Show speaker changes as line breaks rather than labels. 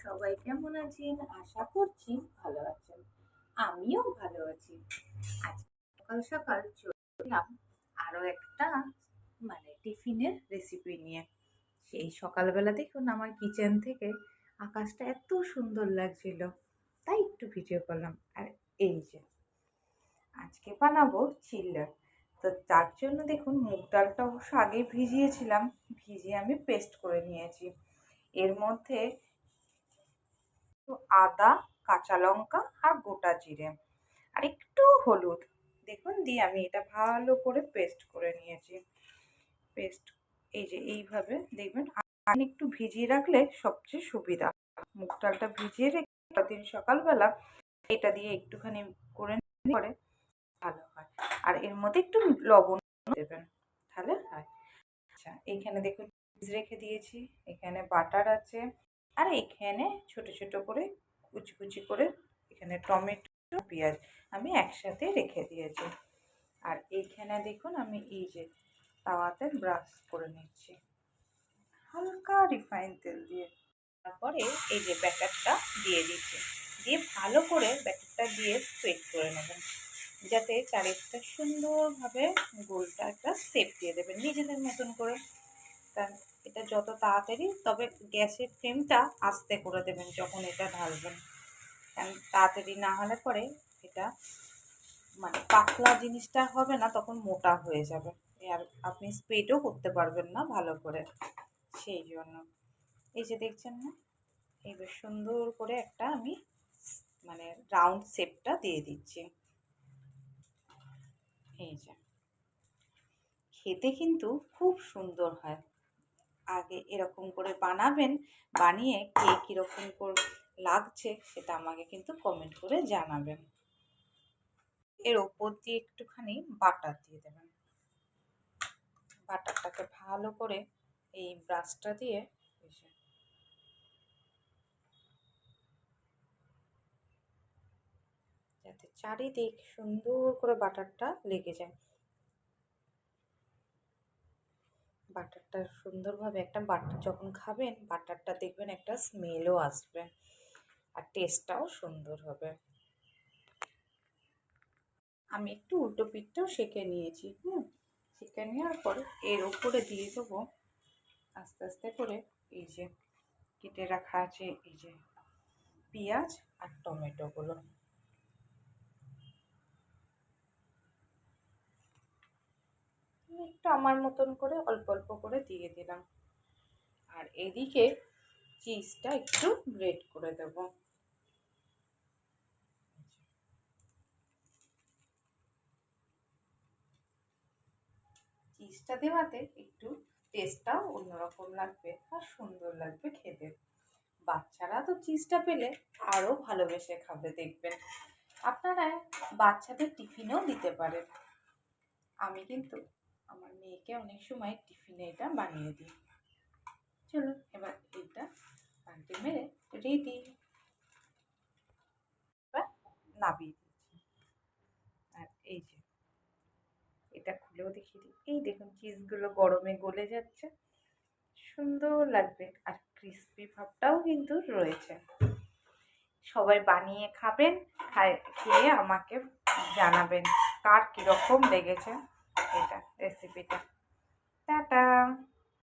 সবাই কেমন আছেন? আশা করছি ভালো আছেন। আমিও ভালো আছি। আজকে সকাল সকাল চলে এলাম আরো একটা টিফিনের রেসিপি নিয়ে। সেই সকালবেলা দেখুন আমার কিচেন থেকে আকাশটা এত সুন্দর লাগছিল, তাই একটু ভিডিও করলাম। আর এই যে আজকে বানাবো চিল্লার। তো তার জন্য দেখুন মুগ ডালটা অবশ্য আগেই ভিজিয়েছিলাম, ভিজিয়ে আমি পেস্ট করে নিয়েছি। এর মধ্যে আদা, কাঁচা লঙ্কা আর গোটা জিরে আর একটু হলুদ দেখুন দিয়ে আমি এটা ভালো করে পেস্ট করে নিয়েছি। পেস্ট এই যে এইভাবে দেখবেন, আর একটু ভিজিয়ে রাখলে সবচেয়ে সুবিধা। মুগ ডালটা ভিজিয়ে রেখে দিন সকালবেলা এটা দিয়ে একটুখানি করে পরে ভালো হয়। আর এর মধ্যে একটু লবণ দেবেন, তাহলে হয়। আচ্ছা, এইখানে দেখুন রেখে দিয়েছি, এখানে বাটার আছে, আর এখানে ছোট ছোট করে কুচি কুচি করে এখানে টমেটো পেঁয়াজ আমি একসাথে রেখে দিয়েছি। আর এইখানে দেখুন আমি এই যে তাওয়াতে ব্রাশ করে নিচ্ছি হালকা রিফাইন তেল দিয়ে। তারপরে এই যে ব্যাটারটা দিয়ে দিচ্ছি, দিয়ে ভালো করে ব্যাটারটা দিয়ে স্প্রেড করে নেবেন, যাতে চারিদিকটা সুন্দরভাবে গোলটা একটা শেপ দিয়ে দেবেন নিজেদের মতন করে। কারণ এটা যত তাড়াতাড়ি, তবে গ্যাসের ফ্লেমটা আস্তে করে দেবেন যখন এটা ঢালবেন, কারণ তাড়াতাড়ি না হলে পরে এটা পাতলা জিনিসটা হবে না, তখন মোটা হয়ে যাবে, আর আপনি স্প্রেডও করতে পারবেন না ভালো করে। সেই জন্য এই যে দেখছেন না, এই বেশ সুন্দর করে একটা আমি রাউন্ড শেপটা দিয়ে দিচ্ছি। এই যে খেতে কিন্তু খুব সুন্দর হয়। আগে এরকম করে বানাবেন, বানিয়ে কে কীরকম করে লাগছে সেটা আমাকে কিন্তু কমেন্ট করে জানাবেন। এর ওপর দিয়ে একটুখানি বাটার দিয়ে দেবেন। বাটারটাকে ভালো করে এই ব্রাশটা দিয়ে যাতে চারিদিক সুন্দর করে বাটারটা লেগে যায়। বাটারটা সুন্দরভাবে একটা বাটার যখন খাবেন, বাটারটা দেখবেন একটা স্মেলও আসবে আর টেস্টটাও সুন্দর হবে। আমি একটু উল্টো পিঠটাও সেঁকে নিয়েছি। সেঁকে নেওয়ার পর এর উপরে দিয়ে দেবো আস্তে আস্তে করে এই যে কেটে রাখা আছে এই যে পেঁয়াজ আর টমেটোগুলো। একটু আমার মতন করে অল্প অল্প করে দিয়ে দিলাম। আর এদিকে চিজটা একটু গ্রেট করে দেব। চিজটা দেওয়াতে একটু টেস্টটাও অন্যরকম লাগবে আর সুন্দর লাগবে খেতে। বাচ্চারা তো চিজটা পেলে আরও ভালোবেসে খাবে দেখবেন। আপনারা বাচ্চাদের টিফিনেও দিতে পারেন। আমি কিন্তু আমার মেয়েকে অনেক সময় টিফিনে এটা বানিয়ে দিই। চলুন এবার এটা পাল্টে মেরে রেডি। এবার নামিয়ে দিচ্ছি। আর এই যে এটা খুলেও দেখিয়ে দিই, এই দেখুন চিজগুলো গরমে গলে যাচ্ছে, সুন্দর লাগবে আর ক্রিস্পি ভাবটাও কিন্তু রয়েছে। সবাই বানিয়ে খাবেন, খেয়ে আমাকে জানাবেন কার কীরকম লেগেছে এটা রেসিপিটা। টাটা।